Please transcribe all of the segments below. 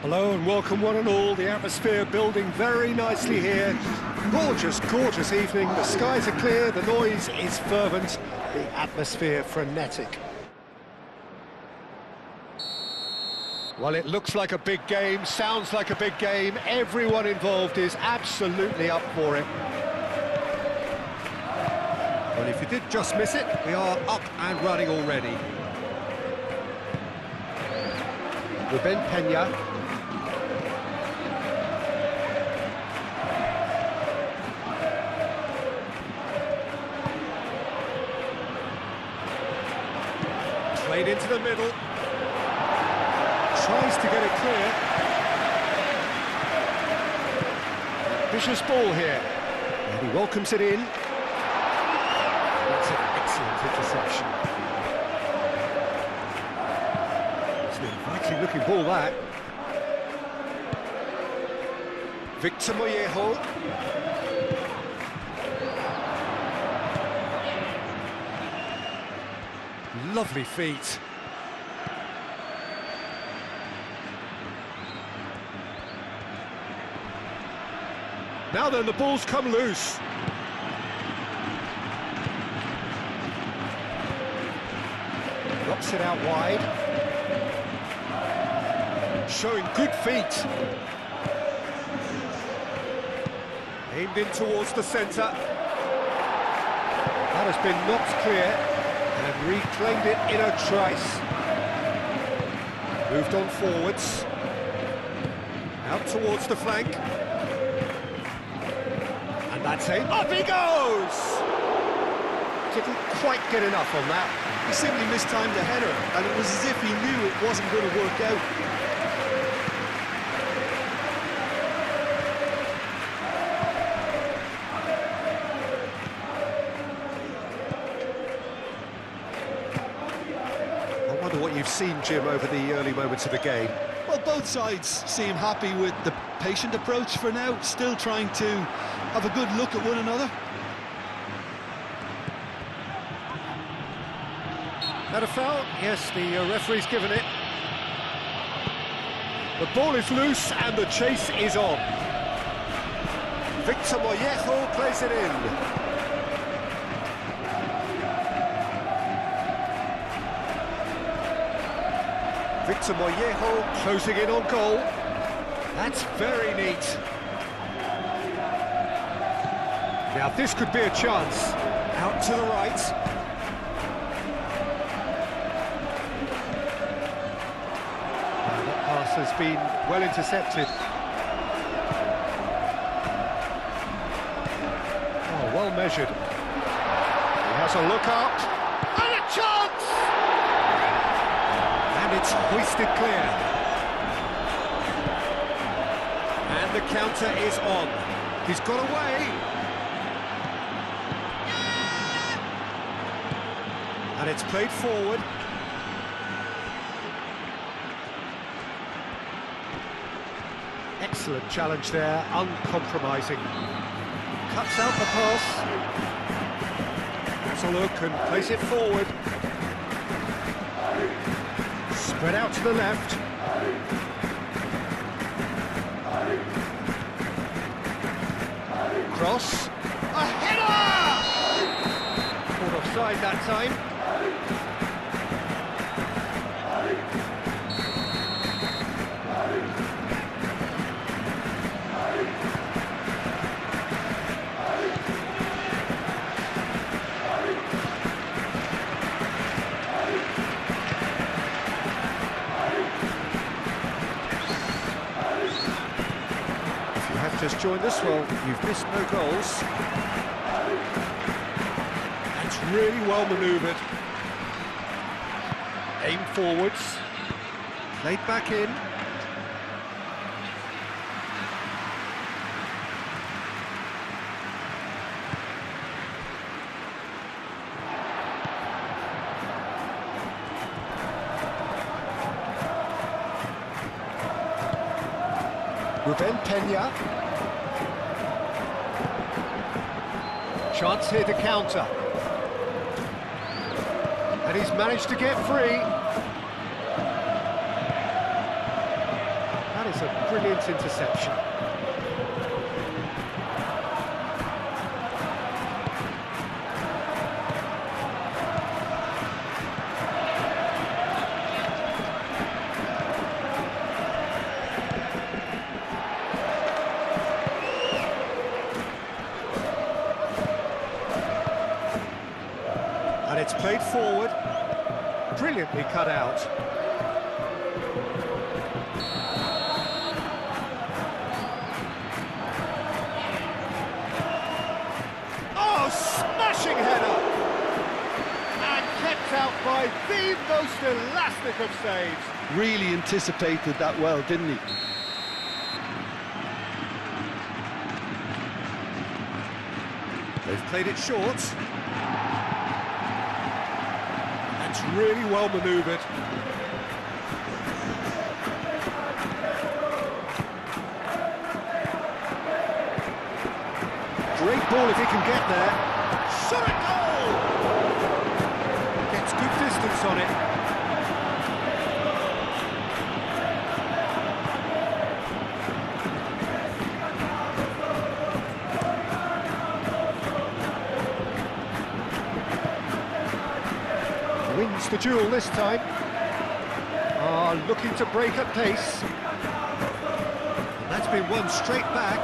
Hello and welcome one and all. The atmosphere building very nicely here. Gorgeous, gorgeous evening. The skies are clear, the noise is fervent, the atmosphere frenetic. Well, it looks like a big game, sounds like a big game. Everyone involved is absolutely up for it. Well, if you did just miss it, we are up and running already. Ruben Peña. Played into the middle. Tries to get it clear. Vicious ball here. And he welcomes it in. That's an excellent interception. It's an inviting looking ball, that. Victor Mollejo. Lovely feet. Now then, the ball's come loose. Drops it out wide. Showing good feet. Aimed in towards the centre. That has been knocked clear and reclaimed it in a trice. Moved on forwards. Out towards the flank. And that's it. Up he goes! Didn't quite get enough on that. He simply mistimed the header, and it was as if he knew it wasn't going to work out. I wonder what you've seen, Jim, over the early moments of the game. Well, both sides seem happy with the patient approach for now, still trying to have a good look at one another. That a foul? Yes, the referee's given it. The ball is loose and the chase is on. Victor Mollejo plays it in. Victor Mollejo closing in on goal. That's very neat. Now this could be a chance. Out to the right. That pass has been well intercepted. Oh, well measured. He has a look up. And a chance! And it's hoisted clear. And the counter is on. He's got away. And it's played forward. Excellent challenge there, uncompromising. Cuts out the pass. Has a look and plays it forward. Spread out to the left. Cross. A header! Caught offside that time. Just joined us, well, you've missed no goals. That's really well manoeuvred. Aimed forwards. Played back in. Ruben Peña. Chance here to counter. And he's managed to get free. That is That's a brilliant interception. And it's played forward, brilliantly cut out. Oh, smashing header! And kept out by the most elastic of saves. Really anticipated that well, didn't he? They've played it short. That's really well manoeuvred. Great ball if he can get there. Shot at goal! Gets good distance on it. Wins the duel this time. Looking to break at pace. And that's been won straight back.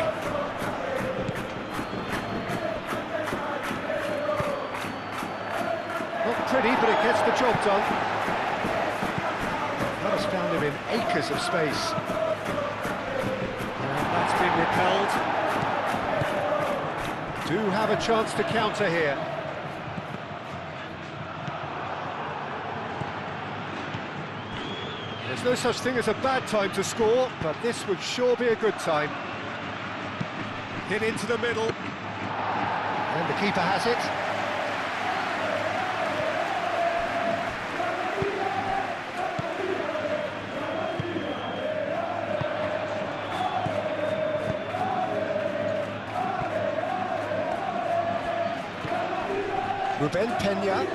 Not pretty, but it gets the job done. That has found him in acres of space. And that's been repelled. Do have a chance to counter here. There's no such thing as a bad time to score, but this would sure be a good time. Hit into the middle. And the keeper has it. Ruben Peña.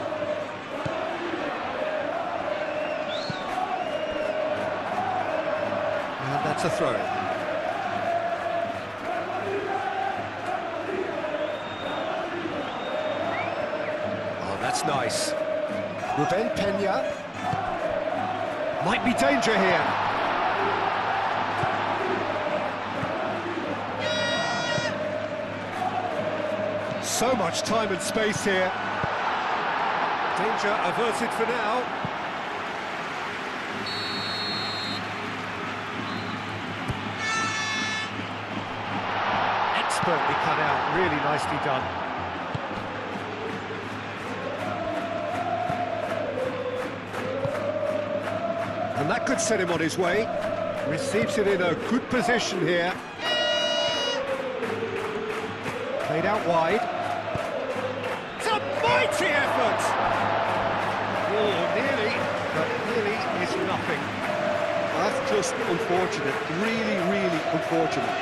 And that's a throw. Oh, that's nice. Ruben Peña. Might be danger here. So much time and space here. Danger averted for now. Expertly cut out, really nicely done. And that could set him on his way. Receives it in a good position here. Played out wide. It's a mighty effort! Oh, nearly, but nearly is nothing. That's just unfortunate, really, really unfortunate.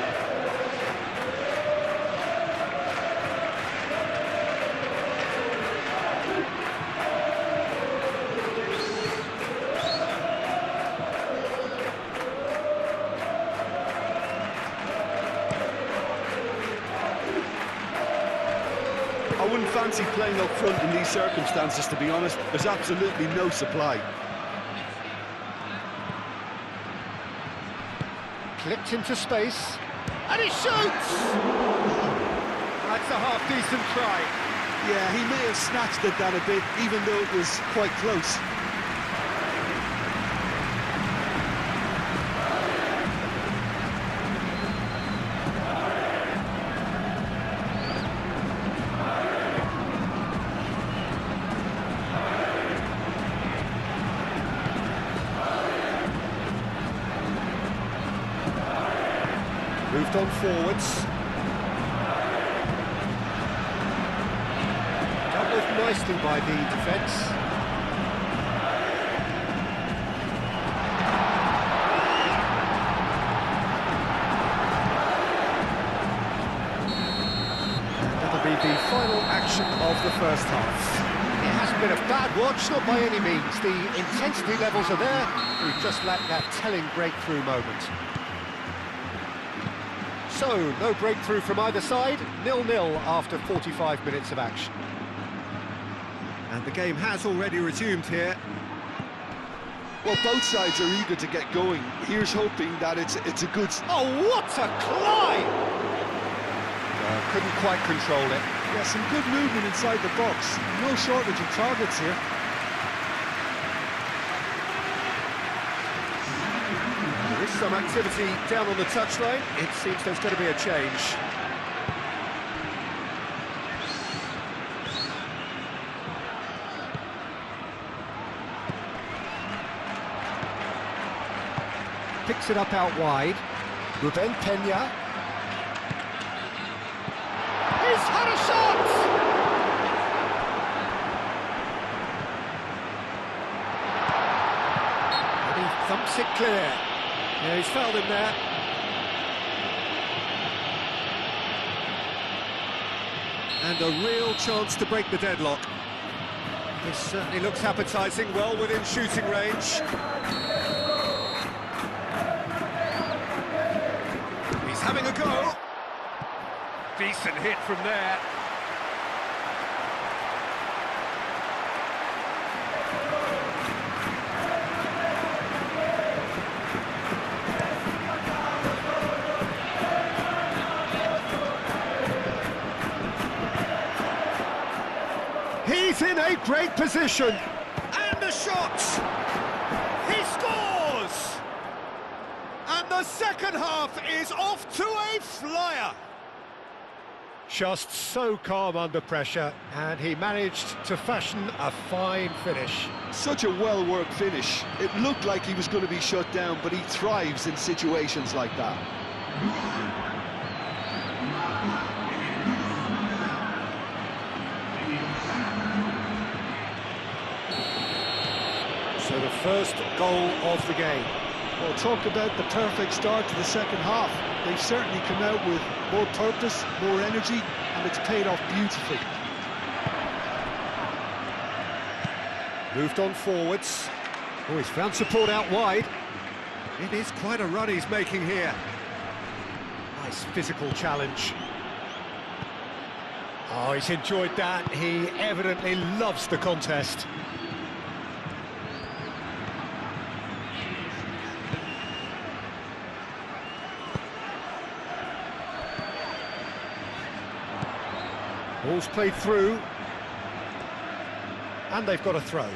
I wouldn't fancy playing up front in these circumstances, to be honest. There's absolutely no supply. Clipped into space, and he shoots! That's a half-decent try. Yeah, he may have snatched at that a bit, even though it was quite close. Moved on forwards. Dealt with nicely by the defence. That'll be the final action of the first half. It hasn't been a bad watch, not by any means. The intensity levels are there. We've just lacked that telling breakthrough moment. So, no breakthrough from either side, 0-0 after 45 minutes of action. And the game has already resumed here. Well, both sides are eager to get going. Here's hoping that it's a good... Oh, what a climb! Couldn't quite control it. Yeah, some good movement inside the box. No shortage of targets here. There is some activity down on the touchline. It seems there's going to be a change. Picks it up out wide. Ruben Peña. He's had a shot! And he thumps it clear. Yeah, he's fouled him there. And a real chance to break the deadlock. This certainly looks appetising, well within shooting range. He's having a go. Decent hit from there. He's in a great position. And the shot! He scores! And the second half is off to a flyer. Just so calm under pressure, and he managed to fashion a fine finish. Such a well-worked finish. It looked like he was going to be shut down, but he thrives in situations like that. So the first goal of the game. Well, talk about the perfect start to the second half. They've certainly come out with more purpose, more energy, and it's paid off beautifully. Moved on forwards. Oh, he's found support out wide. It is quite a run he's making here. Nice physical challenge. Oh, he's enjoyed that. He evidently loves the contest. Ball's played through, and they've got a throw.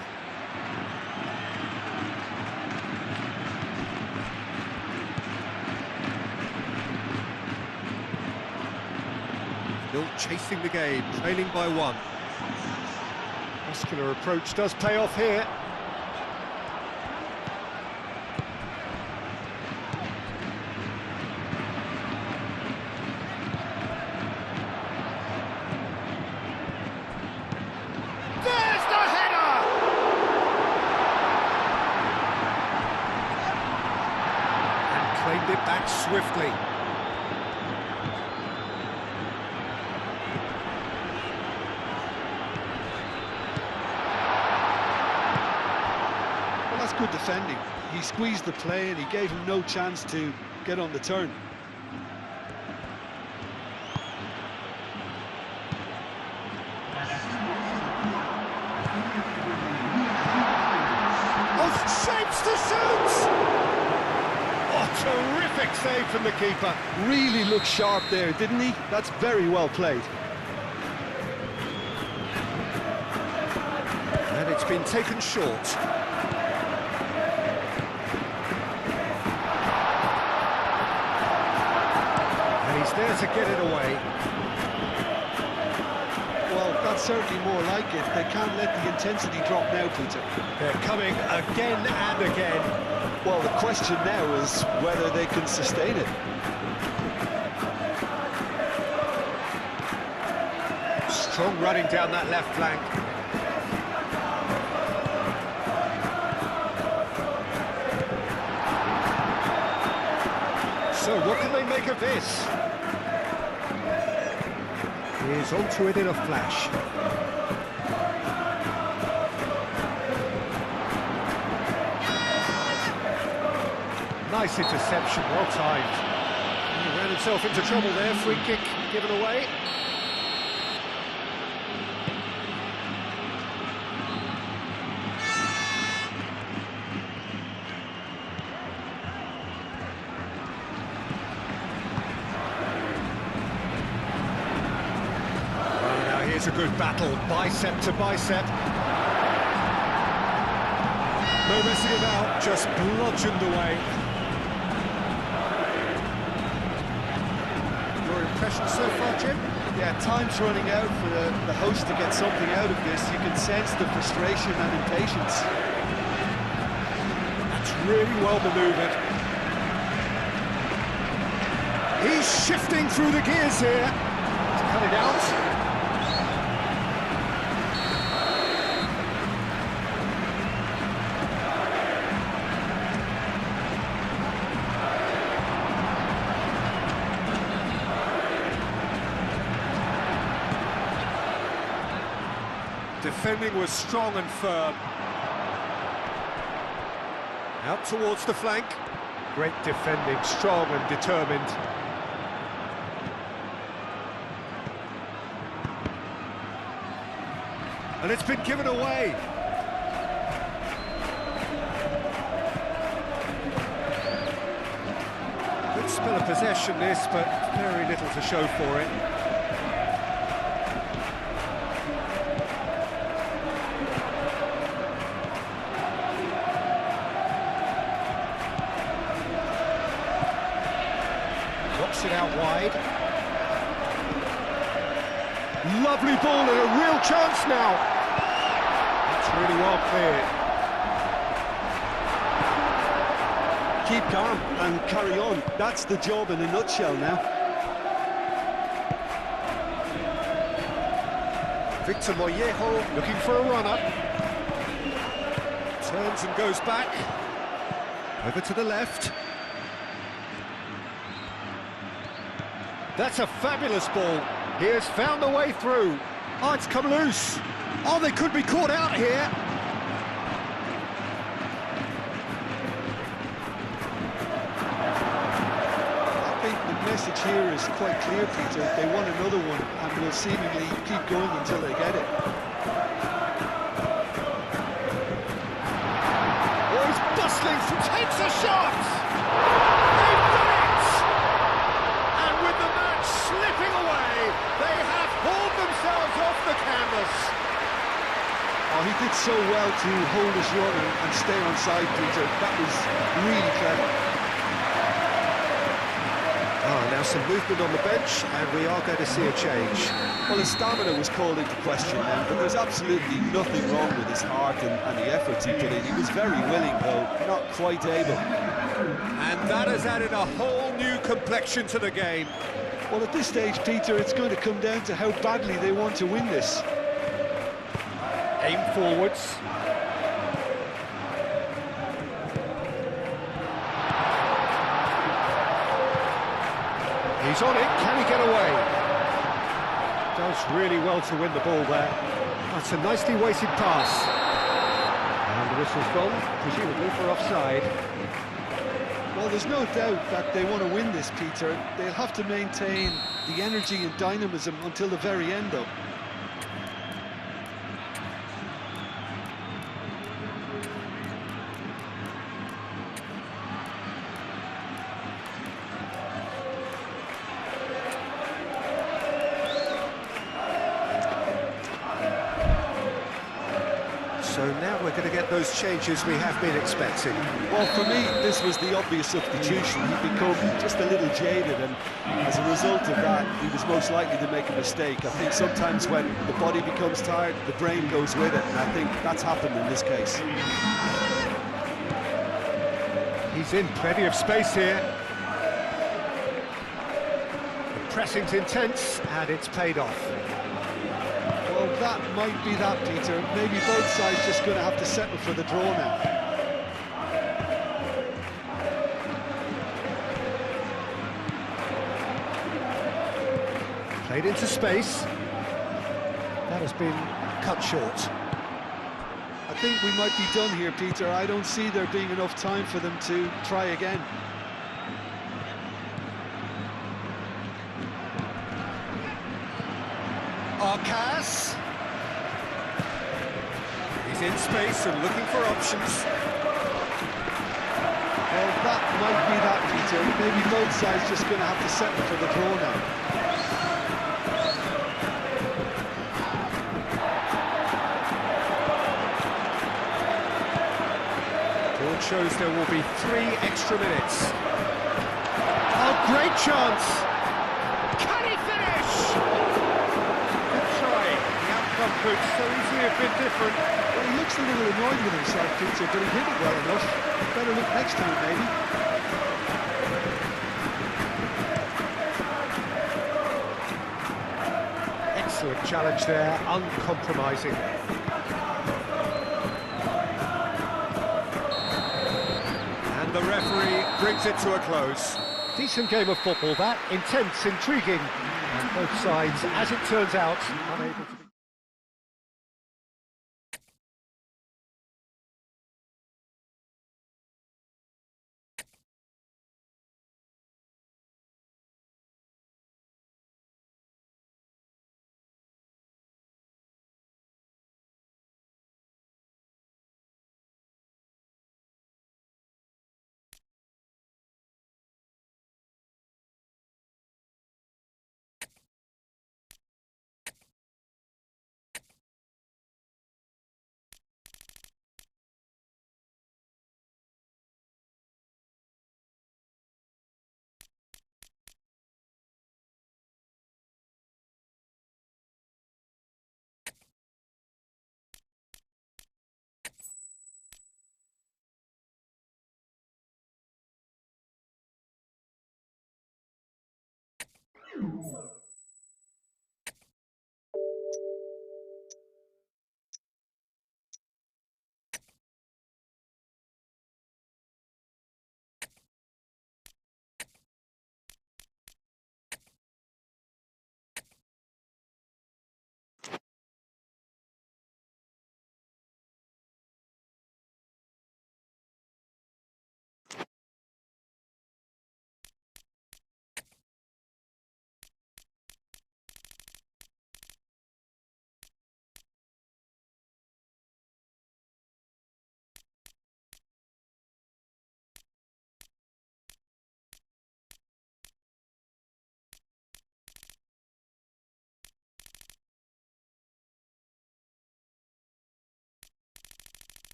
Still chasing the game, trailing by one. Muscular approach does pay off here. Claimed it back swiftly. Well, that's good defending. He squeezed the play and he gave him no chance to get on the turn. Oh, shapes to shoot! Terrific save from the keeper. Really looked sharp there, didn't he? That's very well played. And it's been taken short. And he's there to get it away. Well, that's certainly more like it. They can't let the intensity drop now, Peter. They're coming again and again. Well, the question now is whether they can sustain it. Strong running down that left flank. So what can they make of this? He's onto it in a flash. Nice interception, well timed. He ran himself into trouble there, free kick given away. Oh, now here's a good battle, bicep to bicep. No messing about, just bludgeoned away. Impression so far, Jim? Yeah, time's running out for the host to get something out of this. You can sense the frustration and impatience. That's really well manoeuvred. He's shifting through the gears here to cut it out. Defending was strong and firm. Out towards the flank. Great defending, strong and determined. And it's been given away. Good spell of possession this, but very little to show for it. It out wide. Lovely ball and a real chance now. That's really well cleared. Keep calm and carry on. That's the job in a nutshell now. Victor Mollejo looking for a run-up. Turns and goes back. Over to the left. That's a fabulous ball. He has found a way through. Oh, it's come loose. Oh, they could be caught out here. I think the message here is quite clear, Peter. They want another one and will seemingly keep going until they get it. Oh, he's bustling, takes a shot! Slipping away, they have hauled themselves off the canvas. Oh, he did so well to hold his run and stay on side, Peter. That was really clever. Oh, now some movement on the bench, and we are going to see a change. Well, his stamina was called into question then, but there's absolutely nothing wrong with his heart and the efforts he put in. He was very willing, though, not quite able. And that has added a whole new complexion to the game. Well, at this stage, Peter, it's going to come down to how badly they want to win this. Aim forwards. He's on it, can he get away? Does really well to win the ball there. That's a nicely weighted pass. And the whistle's gone, presumably for offside. Well, there's no doubt that they want to win this, Peter. They'll have to maintain the energy and dynamism until the very end, though. So now we're going to get those changes we have been expecting. Well, for me, this was the obvious substitution. He'd become just a little jaded, and as a result of that, he was most likely to make a mistake. I think sometimes when the body becomes tired, the brain goes with it, and I think that's happened in this case. He's in plenty of space here. The pressing's intense, and it's paid off. Well, that might be that, Peter. Maybe both sides just going to have to settle for the draw now. Played into space. That has been cut short. I think we might be done here, Peter. I don't see there being enough time for them to try again. Arcas. He's in space and looking for options. Well, that might be that, Peter. Maybe both sides just going to have to settle for the draw now. Board shows there will be 3 extra minutes. Oh, great chance! Can he finish? Good try. The outcome could so easily have been different. Well, he looks a little annoyed with himself, Peter, but he hit it well enough. Better look next time, maybe. Excellent challenge there, uncompromising. And the referee brings it to a close. Decent game of football, that. Intense, intriguing. And both sides, as it turns out, unable to...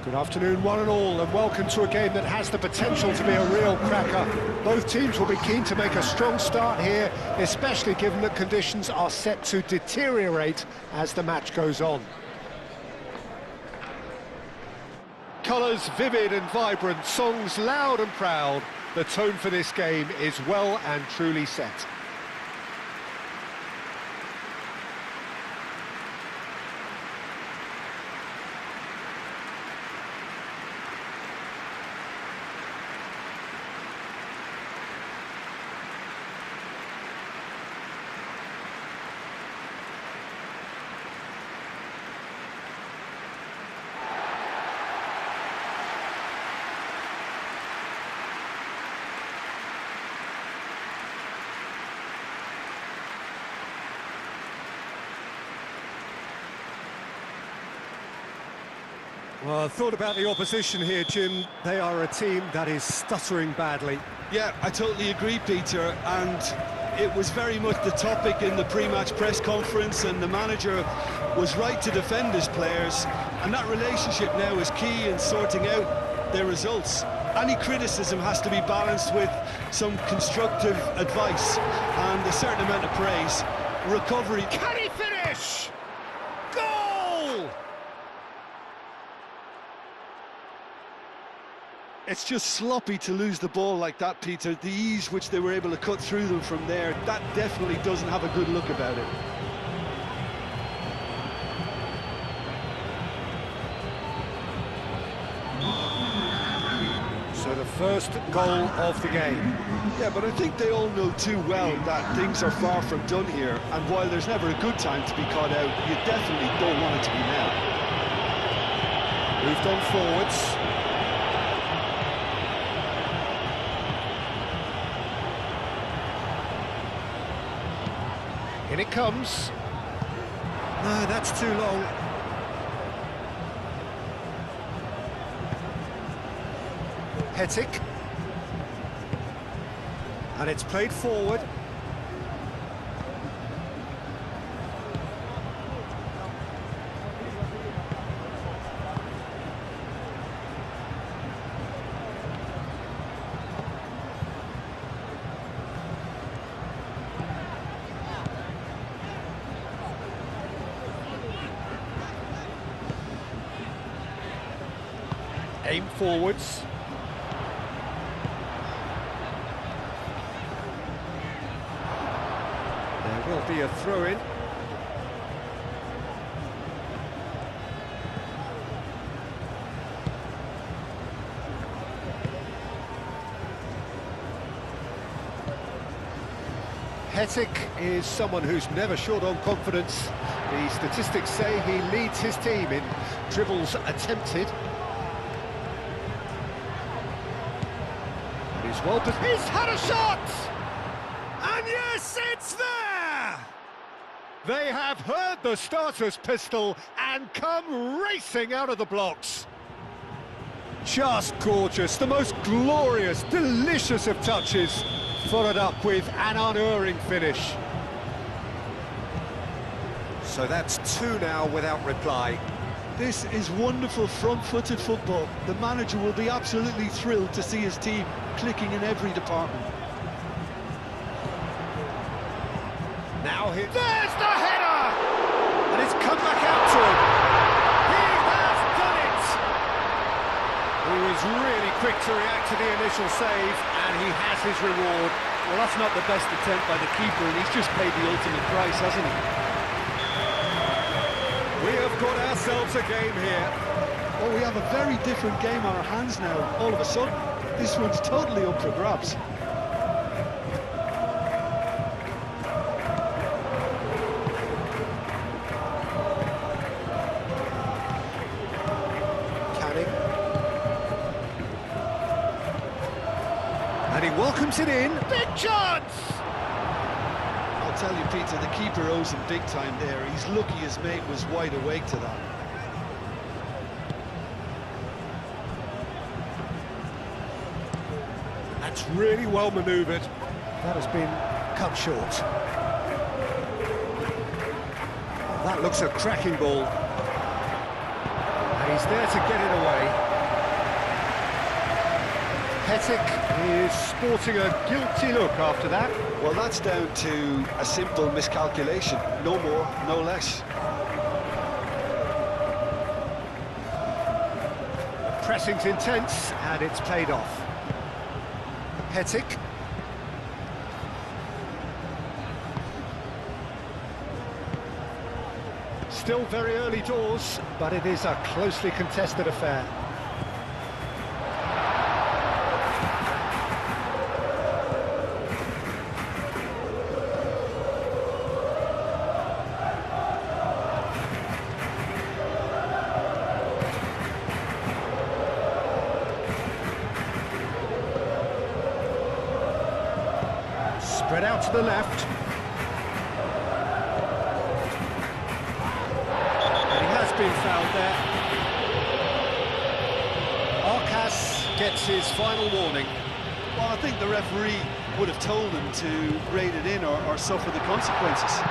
Good afternoon, one and all, and welcome to a game that has the potential to be a real cracker. Both teams will be keen to make a strong start here, especially given that conditions are set to deteriorate as the match goes on. Colours vivid and vibrant, songs loud and proud. The tone for this game is well and truly set. Well, I thought about the opposition here, Jim. They are a team that is stuttering badly. Yeah, I totally agree, Peter, and it was very much the topic in the pre-match press conference, and the manager was right to defend his players, and that relationship now is key in sorting out their results. Any criticism has to be balanced with some constructive advice and a certain amount of praise. Recovery. Can he finish? Goal! It's just sloppy to lose the ball like that, Peter. The ease which they were able to cut through them from there, that definitely doesn't have a good look about it. So the first goal of the game. Yeah, but I think they all know too well that things are far from done here, and while there's never a good time to be caught out, you definitely don't want it to be now. Moved on forwards. In it comes. No, that's too long. Hetic. And it's played forward. Aim forwards. There will be a throw-in. Hetic is someone who's never short on confidence. The statistics say he leads his team in dribbles attempted. Well, he's had a shot! And yes, it's there! They have heard the starter's pistol and come racing out of the blocks. Just gorgeous, the most glorious, delicious of touches, followed up with an unerring finish. So that's two now without reply. This is wonderful front-footed football. The manager will be absolutely thrilled to see his team clicking in every department. Now there's the header! And it's come back out to him. He has done it! He was really quick to react to the initial save, and he has his reward. Well, that's not the best attempt by the keeper, and he's just paid the ultimate price, hasn't he? We have got ourselves a game here. Oh, we have a very different game on our hands now. All of a sudden, this one's totally up for grabs. Canning. And he welcomes it in. Big chance! I'll tell you, Peter, the keeper owes him big time there. He's lucky his mate was wide awake to that. That's really well manoeuvred. That has been cut short. That looks a cracking ball. And He's there to get it away. Hetic is sporting a guilty look after that. Well, that's down to a simple miscalculation. No more, no less. The pressing's intense, and it's paid off. Hetic. Still very early doors, but it is a closely contested affair. Spread out to the left. And he has been fouled there. Arcas gets his final warning. Well, I think the referee would have told him to rein it in or suffer the consequences.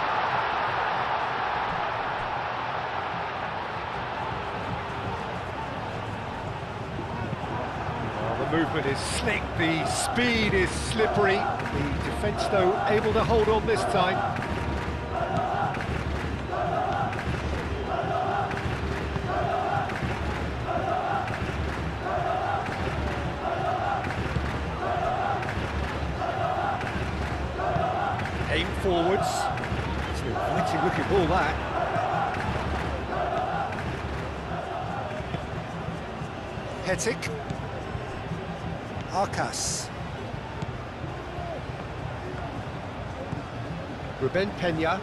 The movement is slick, the speed is slippery. The defence, though, able to hold on this time. Aim forwards. It's an inviting looking ball, that. Hetic. Arcas. Ruben Peña.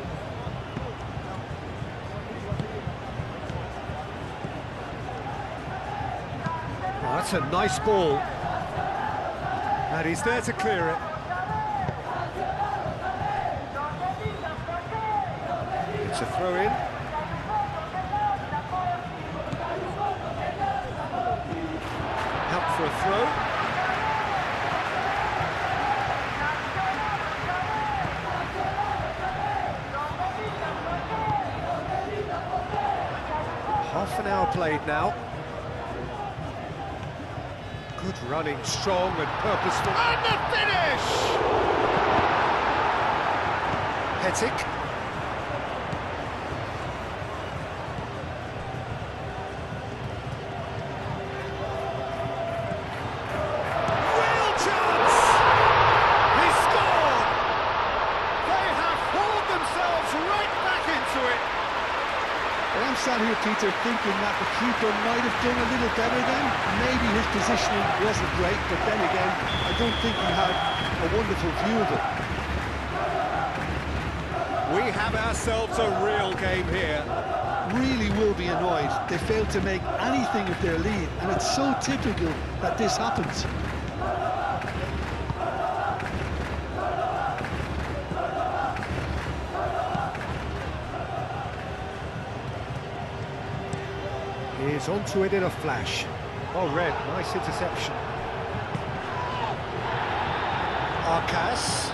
Oh, that's a nice ball. And he's there to clear it. It's a throw-in. Out for a throw. Half an hour played now. Good running, strong and purposeful. And the finish! Hetic. Real chance! He scored! They have hauled themselves right back into it. Well, I'm sat here, Peter, thinking that the keeper might have done a little better then. Maybe his positioning wasn't great, but then again, I don't think he had a wonderful view of it. We have ourselves a real game here. Really will be annoyed. They failed to make anything of their lead, and it's so typical that this happens. He's onto it in a flash. Oh, Red, nice interception. Arcas.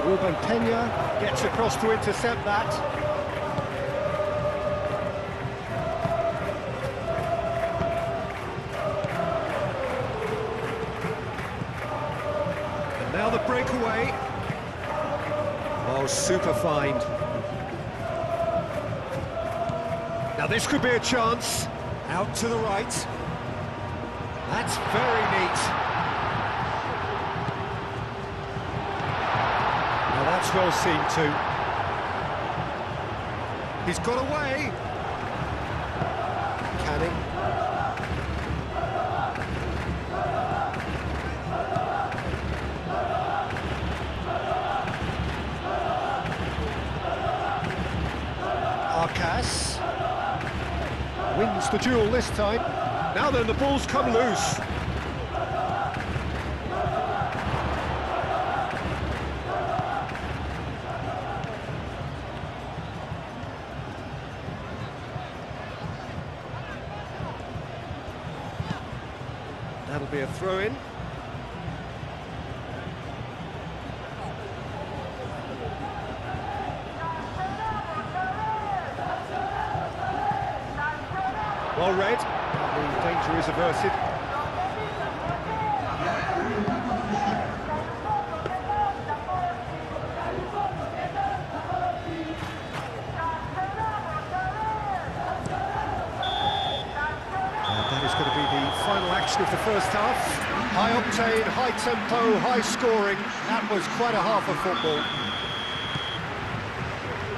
Ruben Peña gets across to intercept that. Now the breakaway. Oh, super find. Now this could be a chance. Out to the right. That's very neat. Now that's well seen too. He's got away. Canning. Arcas wins the duel this time. Now then, the ball's come loose. That'll be a throw-in. Well read. The danger is averted. That is going to be the final action of the first half. High octane, high tempo, high scoring. That was quite a half of football.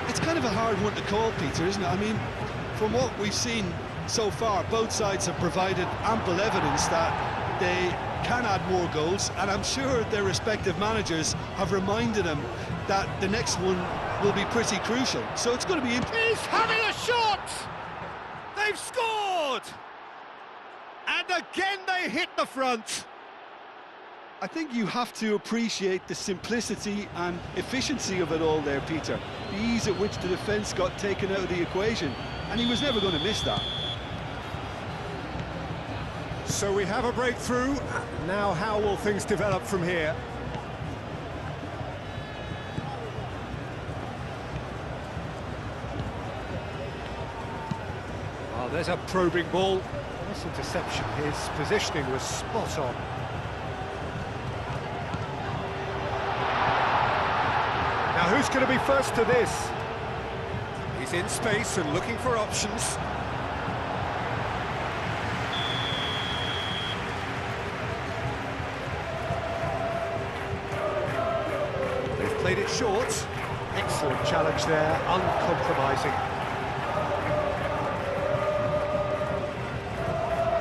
It's kind of a hard one to call, Peter, isn't it? I mean, from what we've seen so far, both sides have provided ample evidence that they can add more goals, and I'm sure their respective managers have reminded them that the next one will be pretty crucial. So it's going to be... He's having a shot! They've scored! And again they hit the front. I think you have to appreciate the simplicity and efficiency of it all there, Peter. The ease at which the defence got taken out of the equation, and he was never going to miss that. So we have a breakthrough. Now how will things develop from here? Oh, there's a probing ball. Nice interception. His positioning was spot on. Now who's going to be first to this? He's in space and looking for options. They've played it short. Excellent challenge there, uncompromising.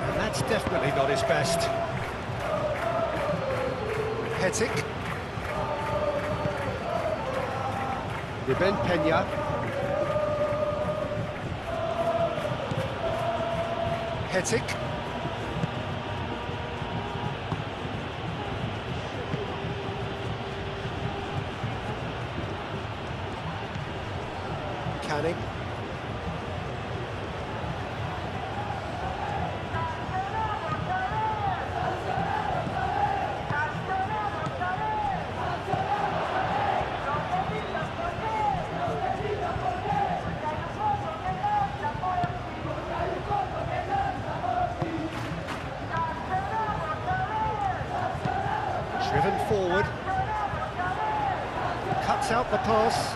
And that's definitely not his best. Hetic. Ruben Peña. Hetic. Canning. Driven forward, cuts out the pass.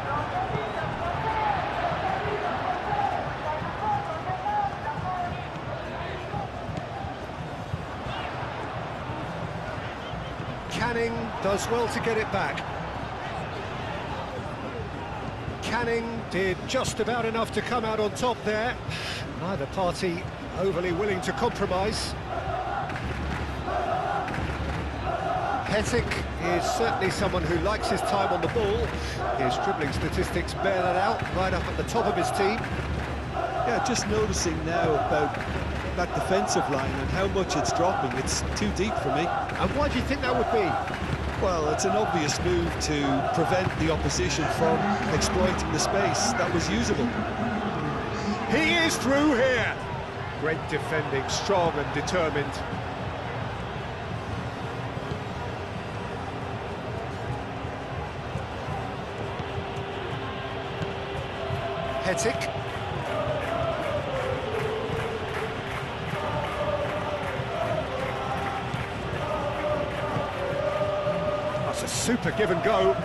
Canning does well to get it back. Canning did just about enough to come out on top there. Neither party overly willing to compromise. Hetic is certainly someone who likes his time on the ball. His dribbling statistics bear that out, right up at the top of his team. Yeah, just noticing now about that defensive line and how much it's dropping. It's too deep for me. And why do you think that would be? Well, it's an obvious move to prevent the opposition from exploiting the space that was usable. He is through here. Great defending, strong and determined. Hetic. That's a super give and go.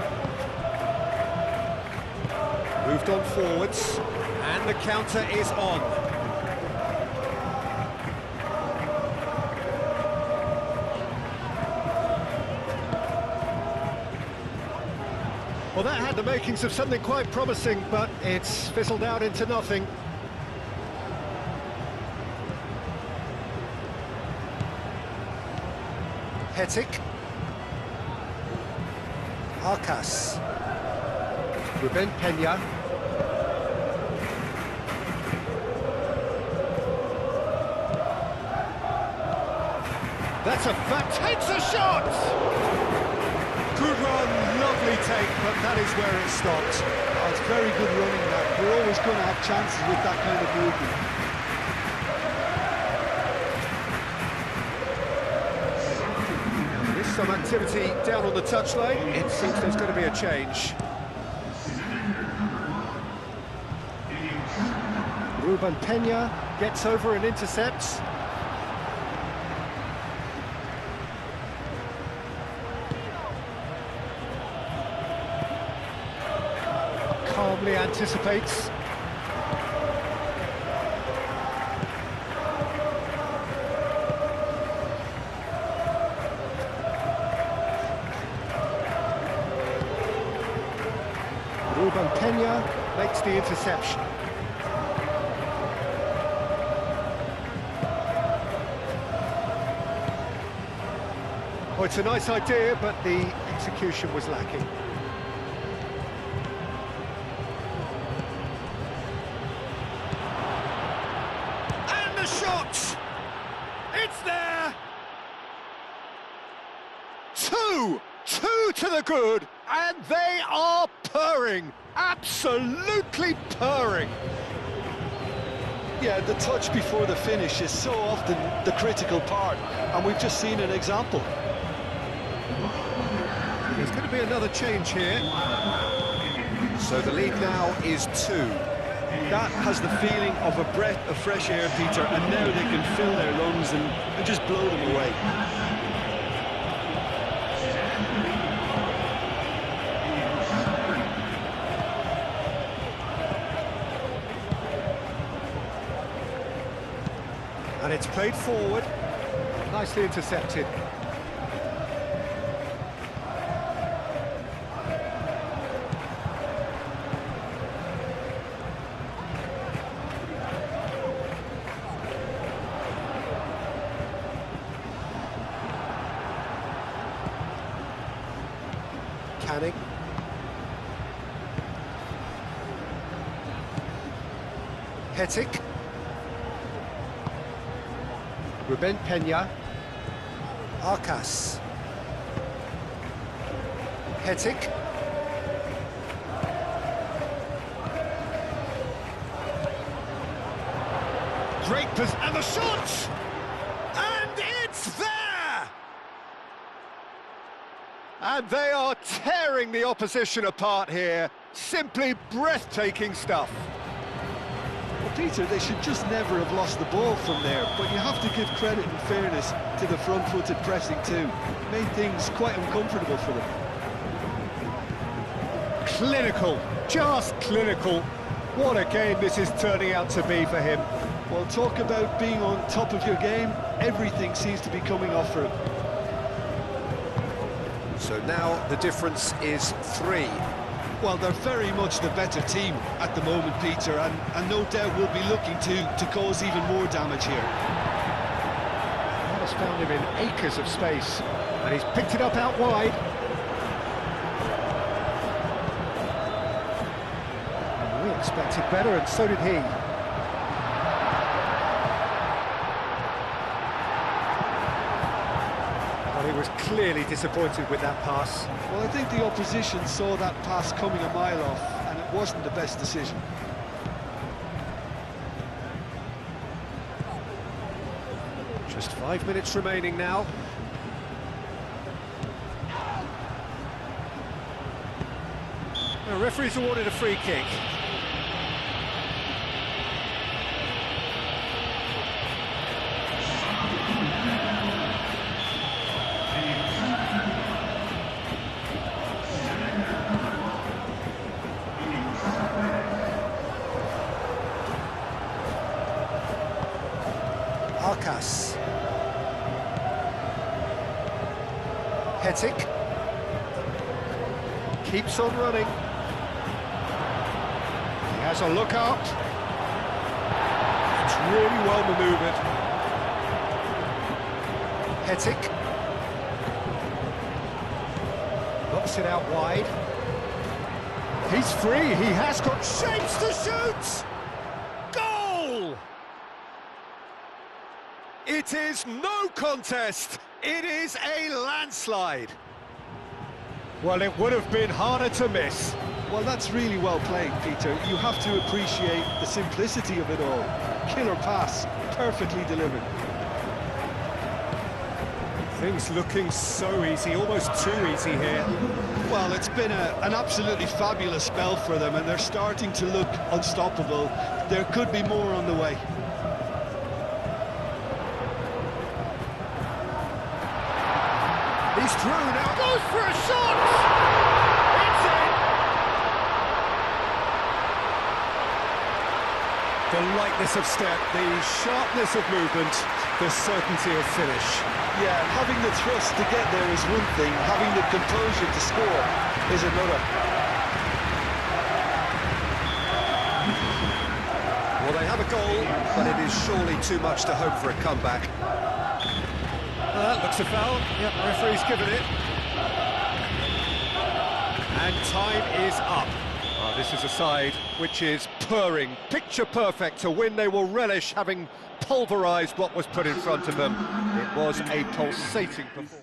Moved on forwards, and the counter is on. Well, that had the makings of something quite promising, but it's fizzled out into nothing. Hetic. Arcas. Ruben Peña. That's a fact. Takes a shot! Good run, lovely take, but that is where it stopped. Oh, it's very good running that. You're always going to have chances with that kind of movement. There's some activity down on the touchline. It seems there's going to be a change. Ruben Peña. Gets over and intercepts. Calmly anticipates. Ruben Peña makes the interception. Well, it's a nice idea, but the execution was lacking. And the shot! It's there! Two to the good, and they are purring, absolutely purring. Yeah, the touch before the finish is so often the critical part, and we've just seen an example. There's going to be another change here. So the lead now is 2. That has the feeling of a breath of fresh air, Peter, and now they can fill their lungs and just blow them away. And it's played forward, nicely intercepted. Canning. Hetic. Ruben Peña. Arcas. Hetic. Great pass, and the shot! And it's there! And they are tearing the opposition apart here. Simply breathtaking stuff. Peter, they should just never have lost the ball from there, but you have to give credit and fairness to the front-footed pressing too. Made things quite uncomfortable for them. Clinical, just clinical. What a game this is turning out to be for him. Well, talk about being on top of your game. Everything seems to be coming off for him. So now the difference is 3. Well, they're very much the better team at the moment, Peter, and no doubt will be looking to cause even more damage here. That has found him in acres of space, and he's picked it up out wide. And we expected better, and so did he. Well, he was clearly disappointed with that pass. Well, I think the opposition saw that pass coming a mile off, and it wasn't the best decision. Just 5 minutes remaining now. The referee's awarded a free kick. Arcas. Hetic. Keeps on running. He has a look out. It's really well manoeuvred. Hetic. Knocks it out wide. He's free. He has got shapes to shoot. Goal! It is no contest. It is a landslide. Well, it would have been harder to miss. Well, that's really well played, Peter. You have to appreciate the simplicity of it all. Killer pass, perfectly delivered. Things looking so easy, almost too easy here. Well, it's been an absolutely fabulous spell for them, and they're starting to look unstoppable. There could be more on the way. through now, goes for a shot! It's in! The lightness of step, the sharpness of movement, the certainty of finish. Yeah, having the thrust to get there is one thing, having the composure to score is another. Well, they have a goal, but it is surely too much to hope for a comeback. Looks a foul. Yep, referee's given it. And time is up. This is a side which is purring, picture perfect. To win, they will relish having pulverised what was put in front of them. It was a pulsating performance.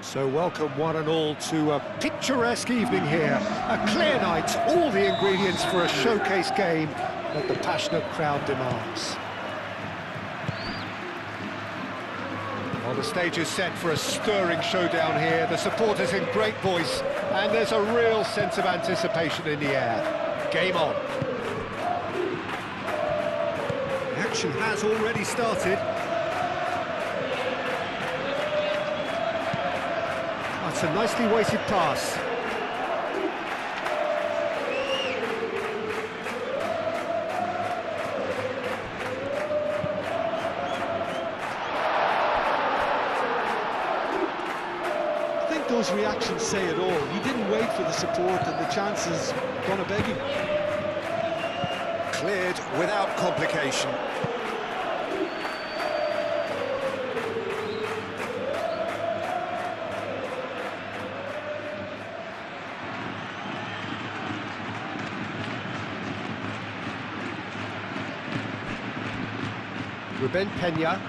So welcome one and all to a picturesque evening here. A clear night, all the ingredients for a showcase game that the passionate crowd demands. Well, the stage is set for a stirring showdown here. The supporters in great voice, and there's a real sense of anticipation in the air. Game on. The action has already started. That's a nicely weighted pass. I think those reactions say it all. He didn't wait for the support and the chances gonna beg him. Cleared without complication. Ruben Peña.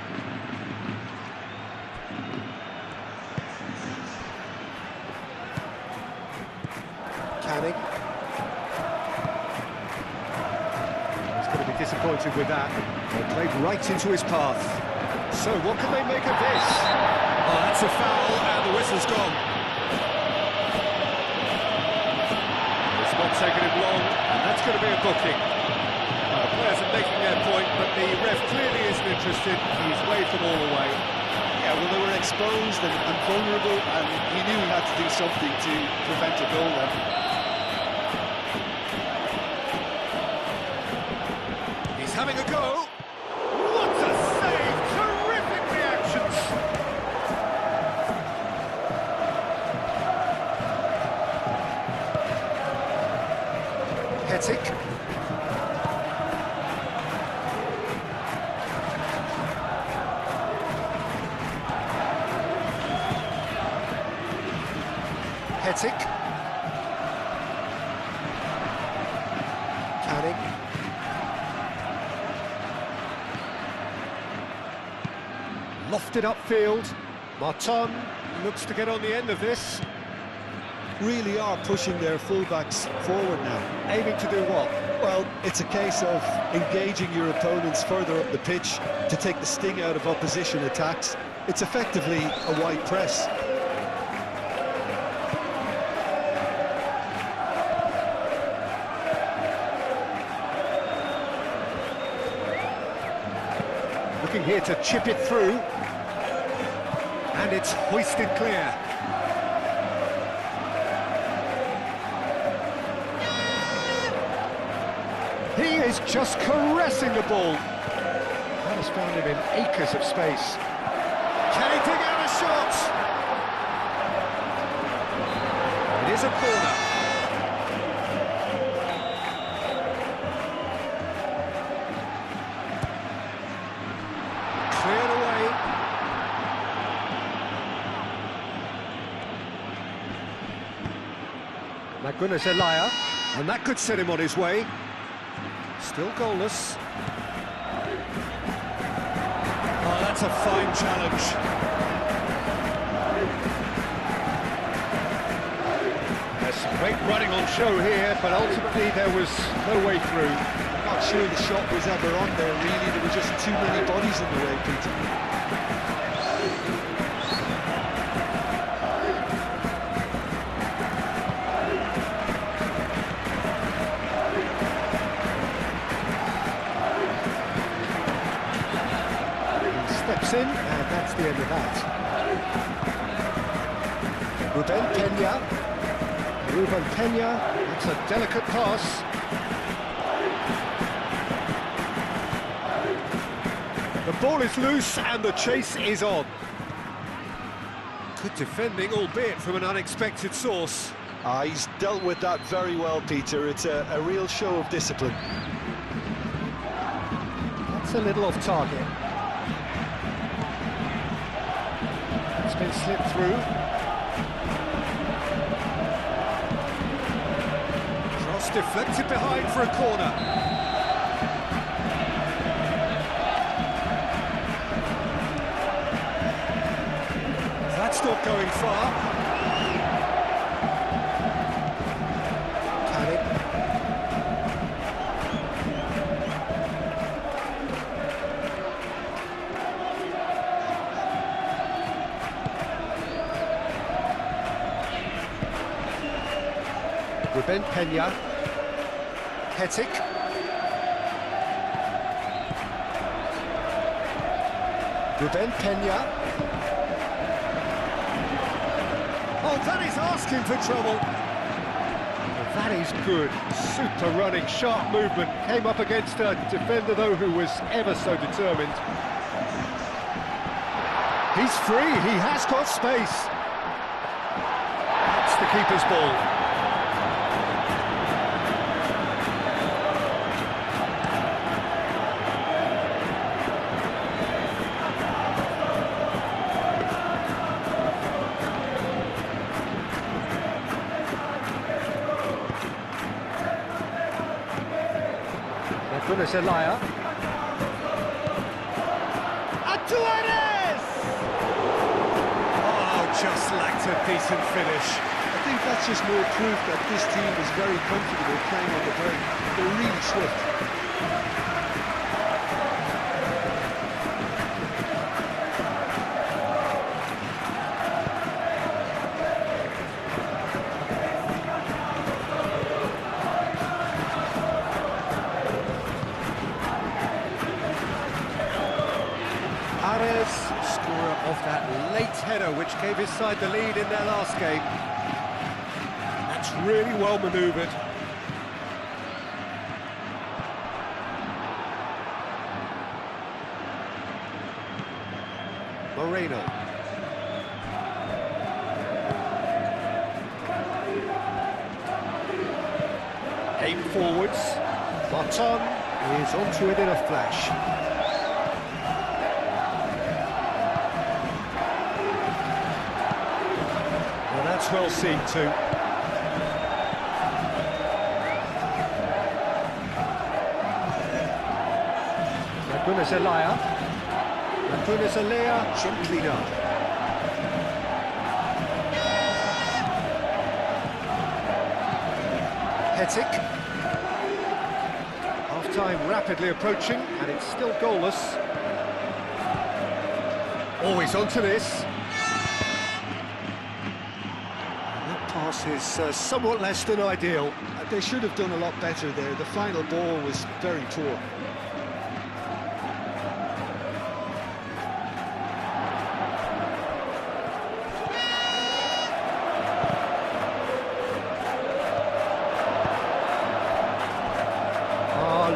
Canning. He's going to be disappointed with that. They played right into his path. So what can they make of this? Oh, that's a foul, and the whistle's gone. It's not taking him long, and that's going to be a booking. The players are making their point, but the ref clearly isn't interested. He's waved them all away. Yeah, well, they were exposed and vulnerable, and he knew he had to do something to prevent a goal then. He's having a go. What a save! Terrific reactions. Hetic. Hetic. Canning. Lofted upfield. Martin looks to get on the end of this. Really are pushing their fullbacks forward now. Aiming to do what? Well, it's a case of engaging your opponents further up the pitch to take the sting out of opposition attacks. It's effectively a wide press. Looking here to chip it through. And it's hoisted clear. He is just caressing the ball. That has found him in acres of space. Can he dig out a shot? It is a corner. Cleared away. Magunas Elia, and that could set him on his way. Still goalless. Oh, that's a fine challenge. There's some great running on show here, but ultimately there was no way through. I'm not sure the shot was ever on there, really. There were just too many bodies in the way, Peter. Steps in, and that's the end of that. Ruben Peña, it's a delicate pass. The ball is loose and the chase is on. Good defending, albeit from an unexpected source. He's dealt with that very well, Peter. It's a real show of discipline. That's a little off target. It's been slipped through. Cross deflected behind for a corner. That's not going far. Canning. Ruben Peña. Hetic. Ruben Peña. Oh, that is asking for trouble. Well, that is good. Super running, sharp movement. Came up against a defender, though, who was ever so determined. He's free. He has got space. That's the keeper's ball. Magunas Elia. Aduares! Oh, just lacked a decent finish. I think that's just more proof that this team is very comfortable playing on the break. They're really swift. Ares, scorer of that Gave his side the lead in their last game. That's really well manoeuvred. Moreno. Aim forwards. Martin is onto it in a flash. Well, that's well seen too. Magunas Elia. Magunas Elia, gently done. Hetic. Half-time rapidly approaching, and it's still goalless. Always onto this. That pass is somewhat less than ideal. They should have done a lot better there. The final ball was very poor.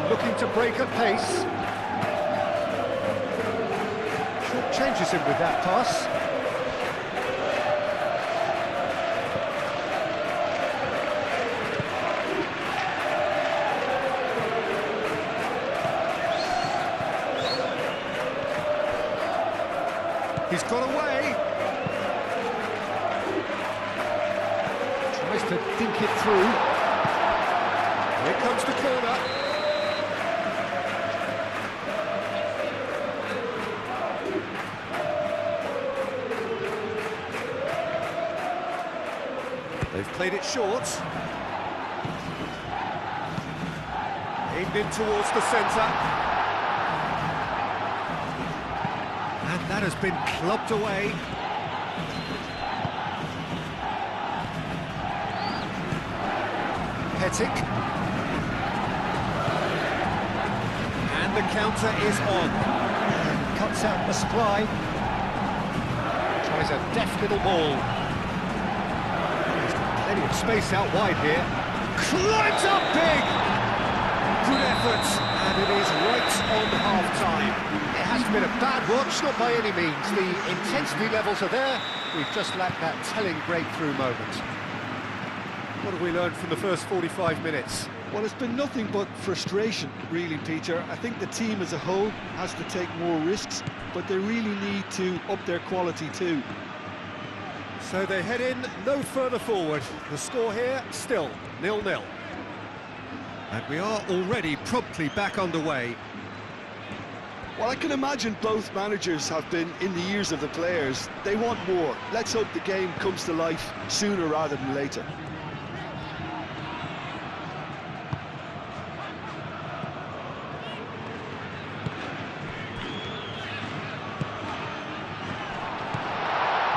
Looking to break at pace. Short changes him with that pass. He's got away. Tries to think it through. Here comes the corner. They've played it short. Aimed in towards the centre. And that has been clubbed away. Hetic. And the counter is on. Cuts out the supply. Tries a deft little ball. Plenty of space out wide here. Climbs up big! Good effort, and it is right on half-time. It hasn't been a bad watch, not by any means. The intensity levels are there. We've just lacked that telling breakthrough moment. What have we learned from the first 45 minutes? Well, it's been nothing but frustration, really, Peter. I think the team as a whole has to take more risks, but they really need to up their quality too. So they head in no further forward. The score here, still 0-0. And we are already promptly back underway. Well, I can imagine both managers have been in the ears of the players. They want more. Let's hope the game comes to life sooner rather than later.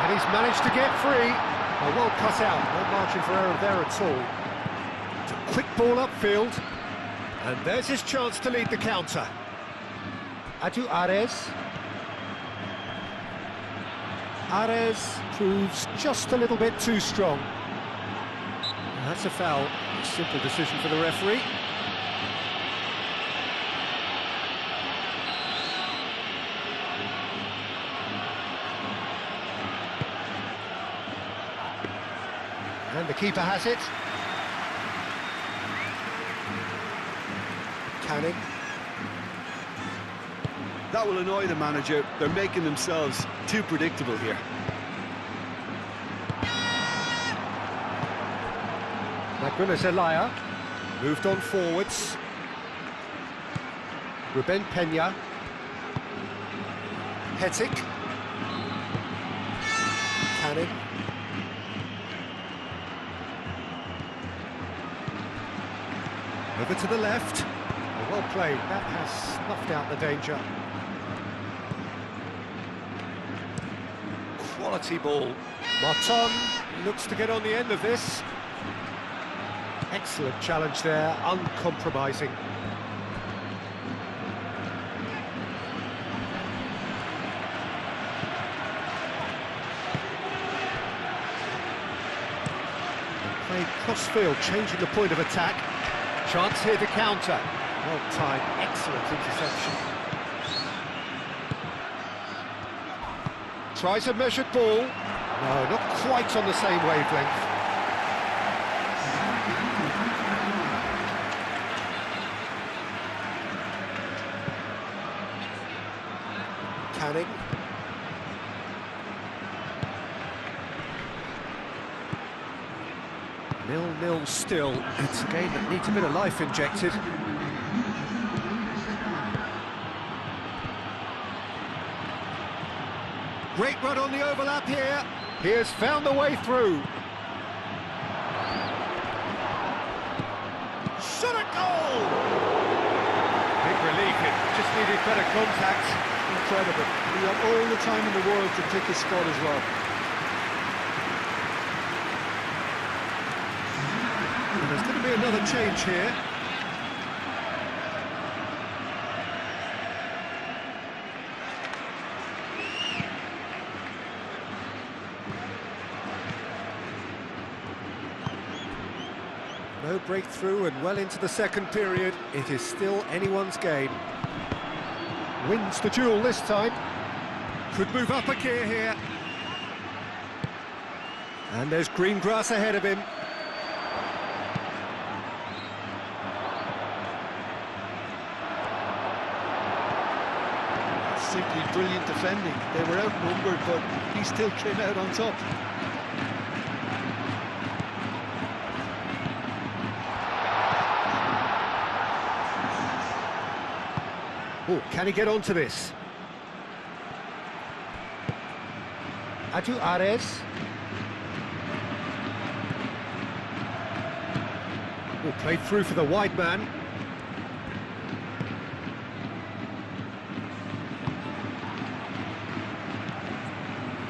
And he's managed to get free. Well cut out, no margin for error there at all. It's a quick ball upfield. And there's his chance to lead the counter. Adu Ares. Ares proves just a little bit too strong. And that's a foul. A simple decision for the referee. And the keeper has it. Canning. That will annoy the manager. They're making themselves too predictable here. Magunas Elia moved on forwards. Ruben Peña. Hetic. Canning. Over to the left. Well played. That has snuffed out the danger. Quality ball. Martin looks to get on the end of this. Excellent challenge there, uncompromising. Played cross-field, changing the point of attack. Chance here to counter. Well timed, excellent interception. Tries a measured ball. No, not quite on the same wavelength. Canning. 0-0 still. It's a game that needs a bit of life injected. Great run on the overlap here. He has found a way through. Shot a goal! Big relief, it just needed better contact. Incredible. He had all the time in the world to pick his spot as well. And there's going to be another change here. No breakthrough and well into the second period. It is still anyone's game. Wins the duel this time. Could move up a gear here. And there's green grass ahead of him. Simply brilliant defending. They were outnumbered, but he still came out on top. Oh, can he get onto this? Adu Ares. Oh, played through for the wide man.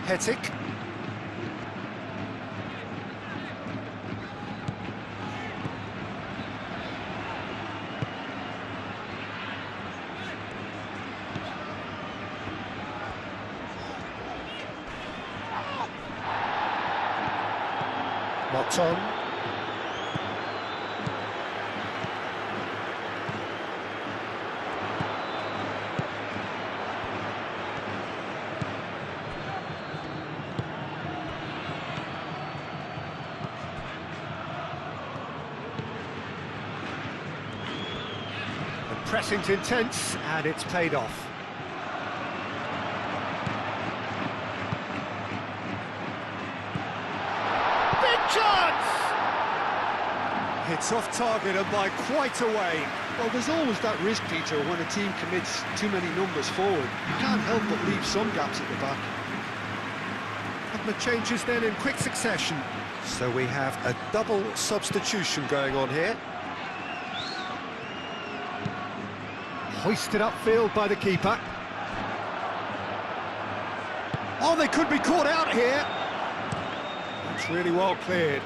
Hetic. Moton. The pressing's intense, and it's paid off. It's off target and by quite a way. Well, there's always that risk, Peter, when a team commits too many numbers forward. You can't help but leave some gaps at the back. Couple of changes then in quick succession. So we have a double substitution going on here. Hoisted upfield by the keeper. Oh, they could be caught out here. That's really well cleared.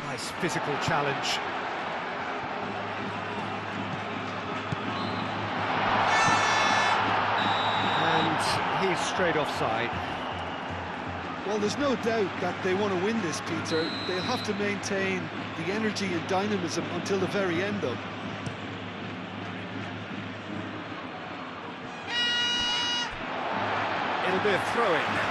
Nice physical challenge. And he's straight offside. Well, there's no doubt that they want to win this, Peter. They'll have to maintain the energy and dynamism until the very end, though. It'll be a throw-in.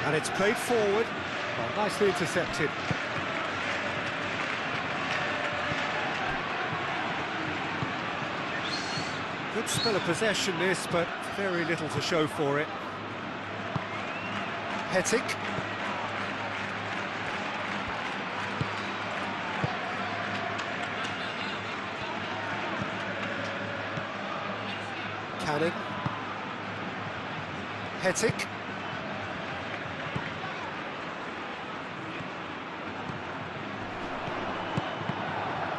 And it's played forward. Well, nicely intercepted. Good spell of possession this, but very little to show for it. Hetic. Canning. Hetic.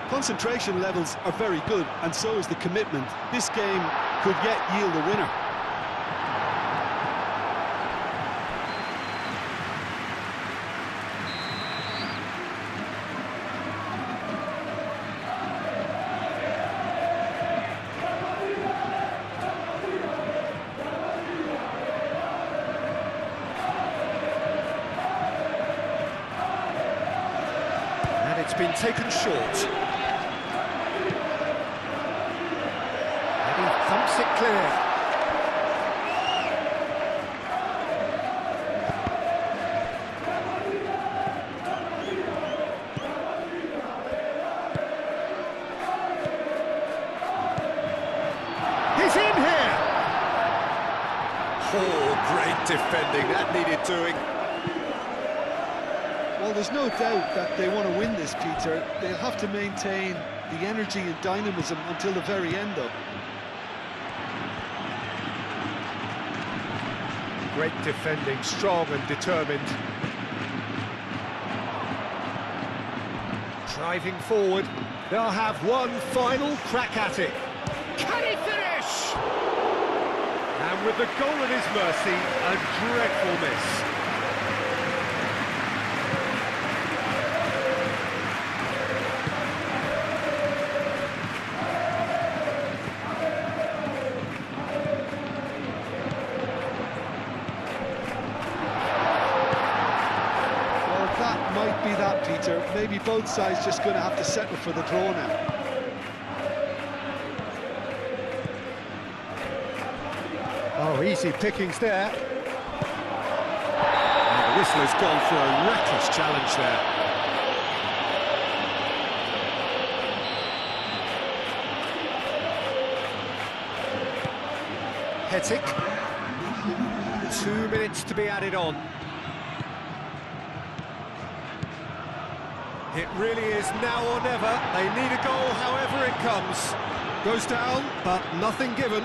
Concentration levels are very good, and so is the commitment. This game could yet yield a winner. And it's been taken short. And he thumps it clear. He's in here! Oh, great defending, that needed doing. Well, there's no doubt that they want to win this, Peter. They'll have to maintain the energy and dynamism until the very end, though. Great defending, strong and determined. Driving forward, they'll have one final crack at it. Can he finish? And with the goal at his mercy, a dreadful miss. Might be that, Peter. Maybe both sides just going to have to settle for the draw now. Oh, easy pickings there. And the whistle has gone for a reckless challenge there. Hetic. 2 minutes to be added on. It really is now or never. They need a goal however it comes. Goes down, but nothing given.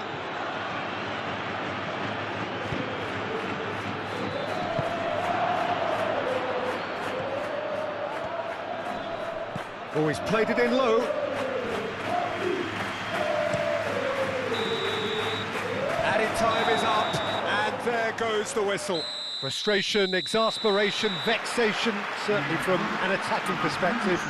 Oh, he's played it in low. Added time is up, and there goes the whistle. Frustration, exasperation, vexation, certainly from an attacking perspective.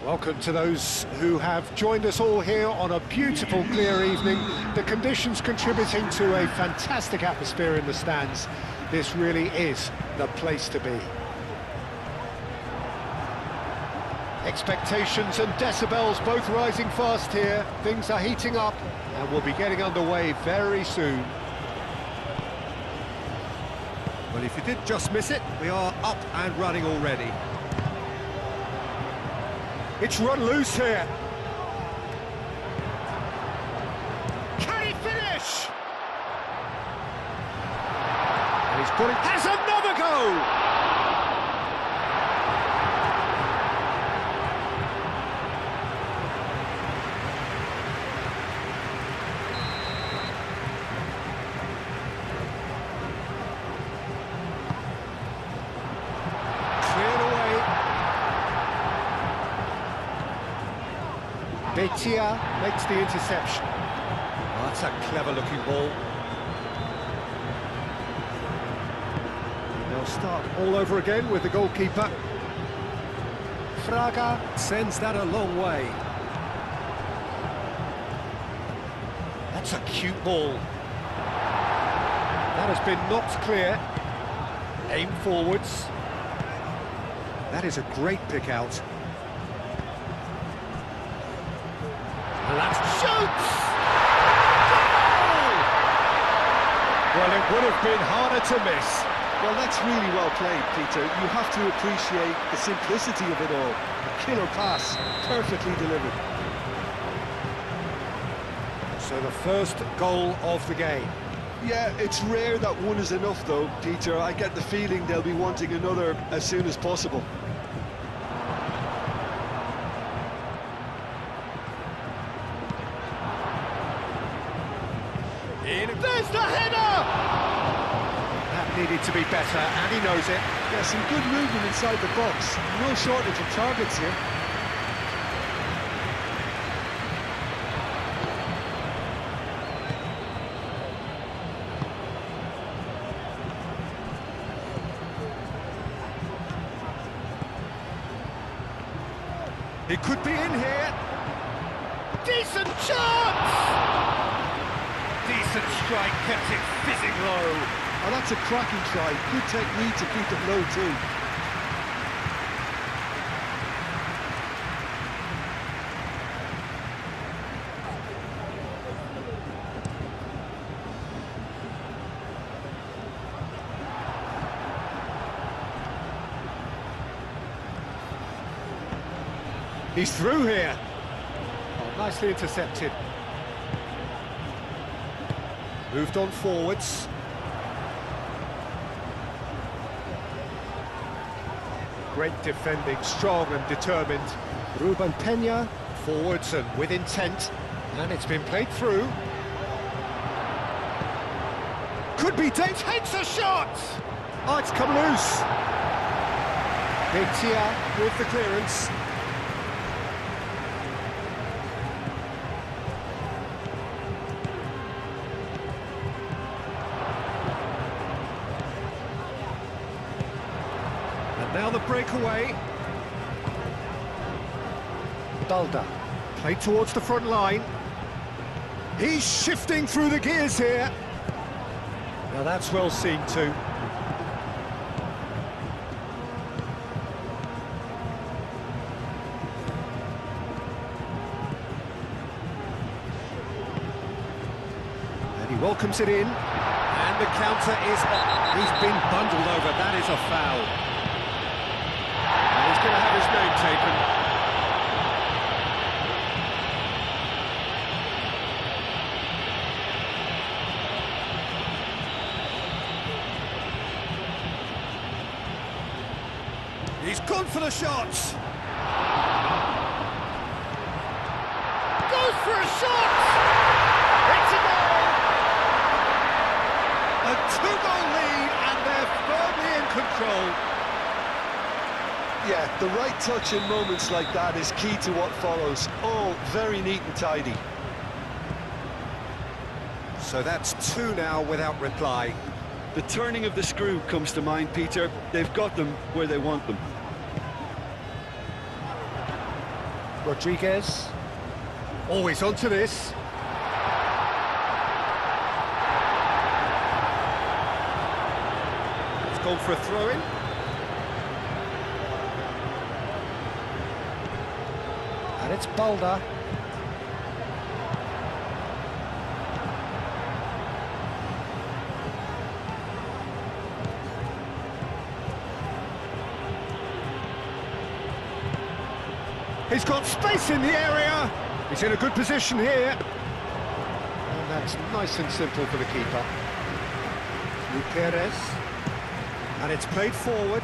Welcome to those who have joined us all here on a beautiful, clear evening. The conditions contributing to a fantastic atmosphere in the stands. This really is the place to be. Expectations and decibels both rising fast here. Things are heating up and we'll be getting underway very soon. Well, if you did just miss it, we are up and running already. It's run loose here. Can he finish? And he's got it. Has another go! Betia makes the interception. Oh, that's a clever-looking ball. They'll start all over again with the goalkeeper. Fraga sends that a long way. That's a cute ball. That has been knocked clear. Aim forwards. That is a great pick out. And that shoots! Goal! Well, it would have been harder to miss. Well, that's really well played, Peter. You have to appreciate the simplicity of it all. A killer pass, perfectly delivered. So the first goal of the game. Yeah, it's rare that one is enough, though, Peter. I get the feeling they'll be wanting another as soon as possible. There's the header! That needed to be better, and he knows it. Yeah, some good movement inside the box. No shortage of targets here. It could be in here. Decent chance! Decent strike, kept it fizzing low. Oh, that's a cracking try. Good technique to keep it low too. He's through here. Oh, nicely intercepted. Moved on forwards. Great defending, strong and determined. Ruben Peña, forwards and with intent. And it's been played through. Could be dead. Takes a shot! Oh, it's come loose. Betia with the clearance. Now the breakaway. Balda, played towards the front line. He's shifting through the gears here. Now that's well seen too. And he welcomes it in. And the counter is on. He's been bundled over. That is a foul. He's going to have his name taken. He's gone for the shots. Goes for a shot. It's a goal. A two-goal lead, and they're firmly in control. Yeah, the right touch in moments like that is key to what follows. All very neat and tidy. So that's two now without reply. The turning of the screw comes to mind, Peter. They've got them where they want them. Rodriguez. Always onto this. It's gone for a throw-in. And it's Balda. He's got space in the area. He's in a good position here. And that's nice and simple for the keeper. Gutierrez. And it's played forward.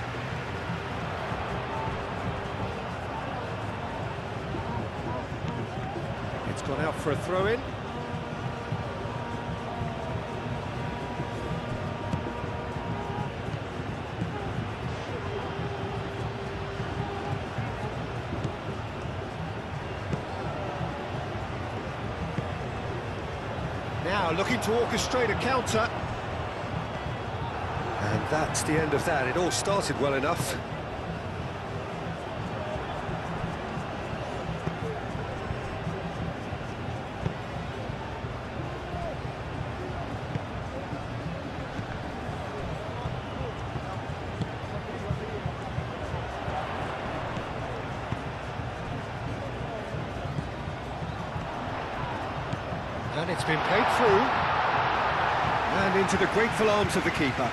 It's gone out for a throw-in. Now looking to orchestrate a counter. And that's the end of that. It all started well enough. And it's been played through. And into the grateful arms of the keeper.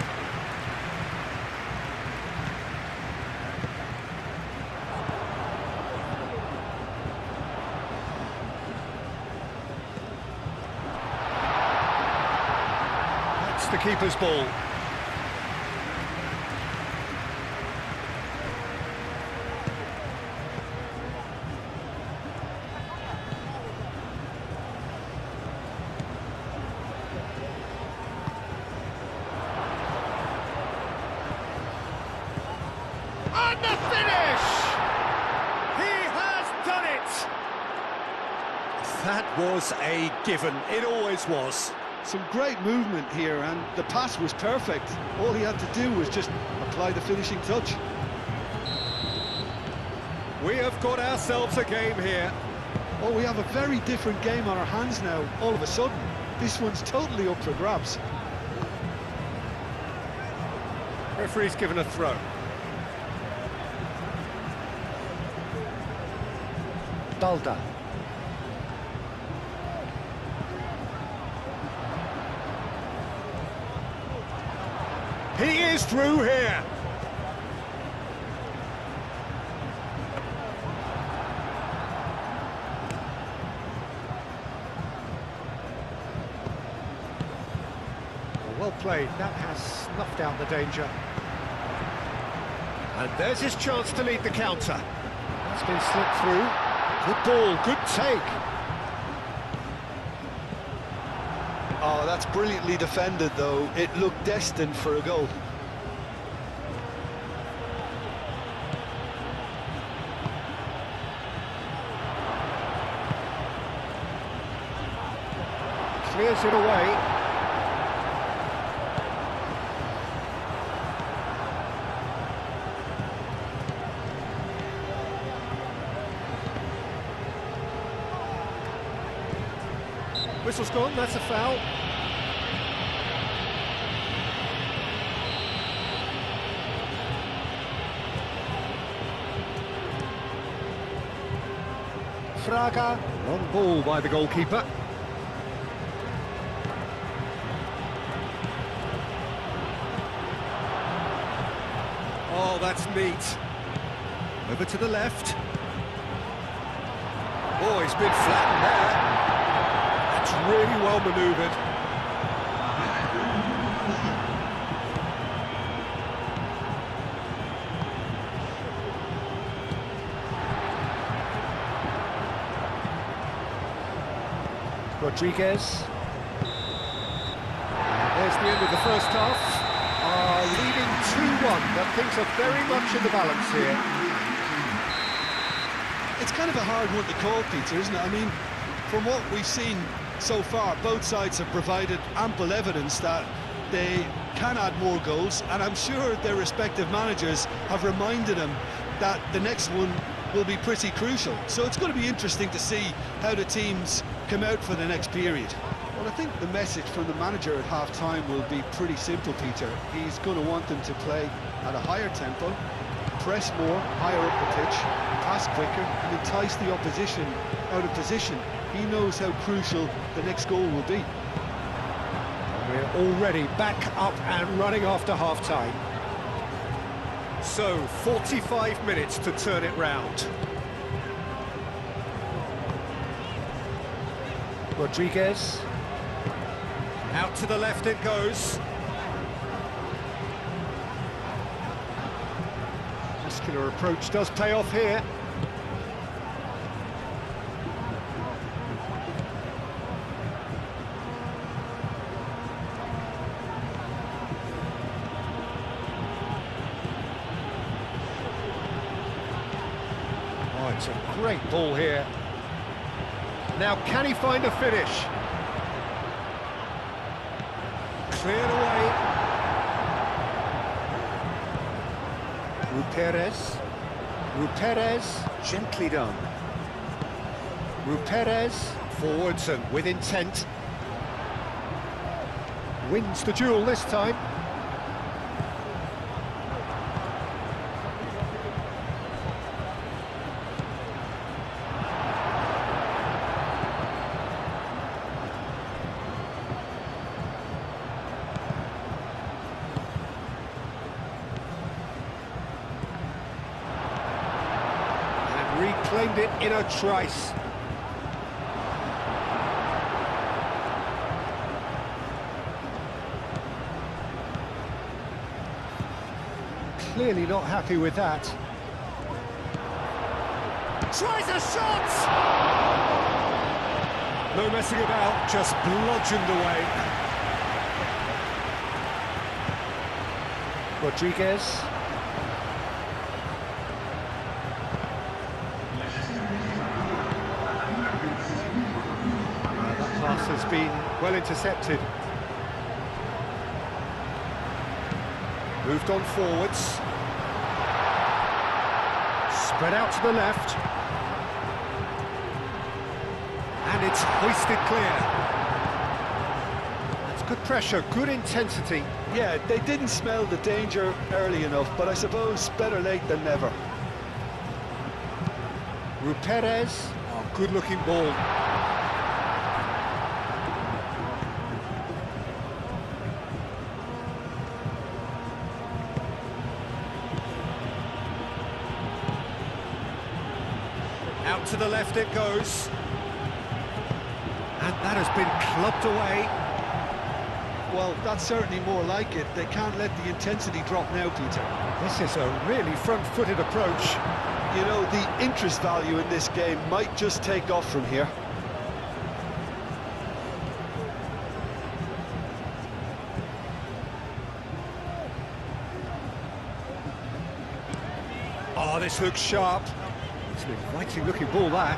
That's the keeper's ball. And the finish! He has done it! That was a given. It always was. Some great movement here, and the pass was perfect. All he had to do was just apply the finishing touch. We have got ourselves a game here. Oh, we have a very different game on our hands now, all of a sudden. This one's totally up for grabs. Referee's given a throw. Balda. He is through here. Well played. That has snuffed out the danger. And there's his chance to lead the counter. That's been slipped through. Good ball, good take. Oh, that's brilliantly defended, though. It looked destined for a goal. Clears it away. Whistle's gone, that's a foul. Fraga, long ball by the goalkeeper. Oh, that's neat. Over to the left. Oh, he's been flattened there. That's really well manoeuvred. Rodriguez. There's the end of the first half. Leading 2-1, but things are very much in the balance here. It's kind of a hard one to call, Peter, isn't it? I mean, from what we've seen so far, both sides have provided ample evidence that they can add more goals, and I'm sure their respective managers have reminded them that the next one will be pretty crucial. So it's going to be interesting to see how the teams come out for the next period. Well, I think the message from the manager at half-time will be pretty simple, Peter. He's going to want them to play at a higher tempo, press more, higher up the pitch, pass quicker, and entice the opposition out of position. He knows how crucial the next goal will be. We're already back up and running after half-time. So, 45 minutes to turn it round. Rodriguez. Out to the left it goes. Muscular approach does pay off here. Oh, it's a great ball here. Now, can he find a finish? Cleared away. Ruperez, gently done. Ruperez, forwards and with intent. Wins the duel this time. Reclaimed it in a trice. Clearly not happy with that. Tries a shot! No messing about, just bludgeoned away. Rodriguez. Pass has been well intercepted. Moved on forwards. Spread out to the left. And it's hoisted clear. That's good pressure, good intensity. Yeah, they didn't smell the danger early enough, but I suppose better late than never. Ruperez, oh, good-looking ball. Out to the left it goes. And that has been clubbed away. Well, that's certainly more like it. They can't let the intensity drop now, Peter. This is a really front-footed approach. You know, the interest value in this game might just take off from here. Oh, this looks sharp. It's an inviting looking ball, that.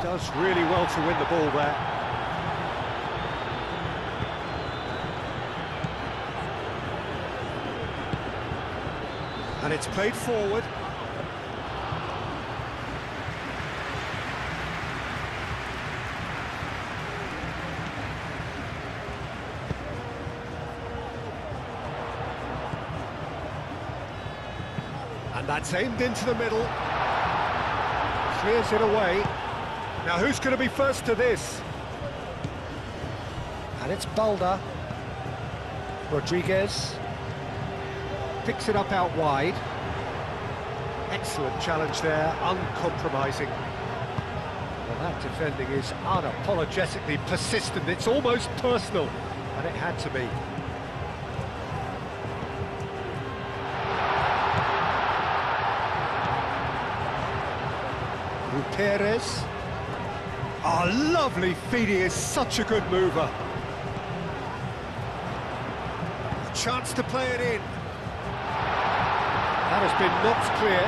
Does really well to win the ball there. And it's played forward. And that's aimed into the middle. Clears it away. Now who's going to be first to this? And it's Balda. Rodriguez. Picks it up out wide. Excellent challenge there, uncompromising. Well, that defending is unapologetically persistent. It's almost personal, and it had to be. Ruperez. Oh, lovely feed, he is such a good mover. A chance to play it in. That has been knocked clear.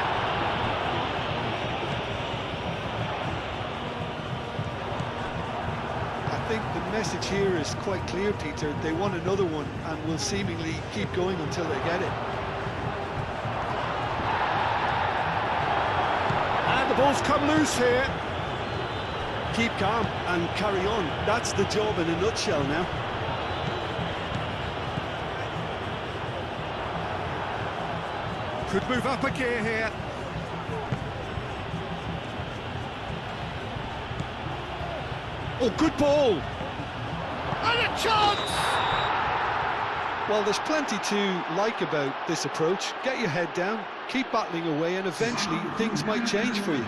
I think the message here is quite clear, Peter. They want another one and will seemingly keep going until they get it. And the ball's come loose here. Keep calm and carry on. That's the job in a nutshell now. Could move up a gear here. Oh, good ball. And a chance! Well, there's plenty to like about this approach. Get your head down, keep battling away, and eventually things might change for you.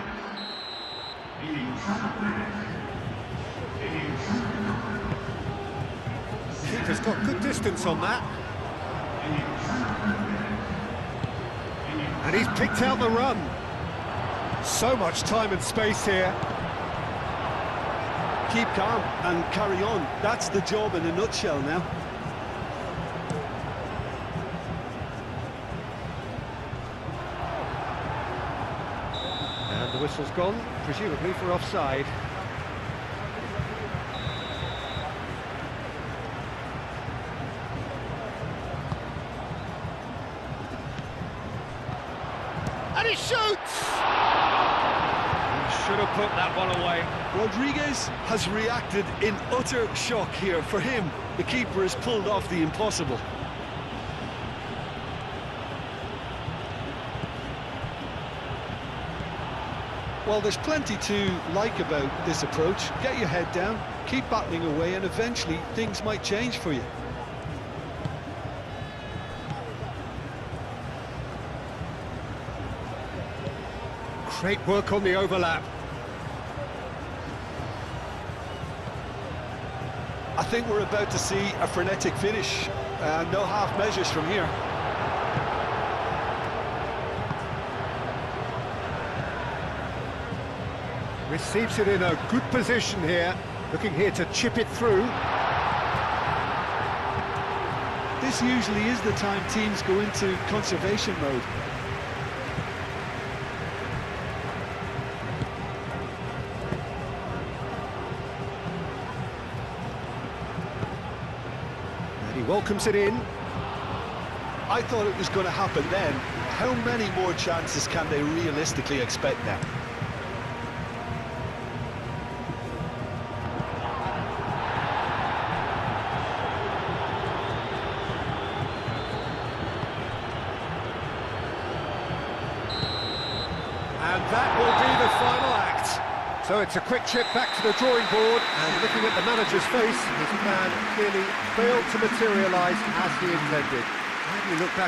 Keeper's got good distance on that. And he's picked out the run. So much time and space here. Keep calm and carry on. That's the job in a nutshell now. And the whistle's gone, presumably for offside. And he shoots! He should have put that one away. Rodriguez has reacted in utter shock here. For him, the keeper has pulled off the impossible. Well, there's plenty to like about this approach. Get your head down, keep battling away, and eventually things might change for you. Great work on the overlap. I think we're about to see a frenetic finish. No half measures from here. Receives it in a good position here. Looking here to chip it through. This usually is the time teams go into conservation mode. He welcomes it in. I thought it was going to happen then. How many more chances can they realistically expect now? And that will be the final act. So it's a quick trip back to the drawing board, and looking at the manager's face, his plan clearly failed to materialise as he intended. How do you look back?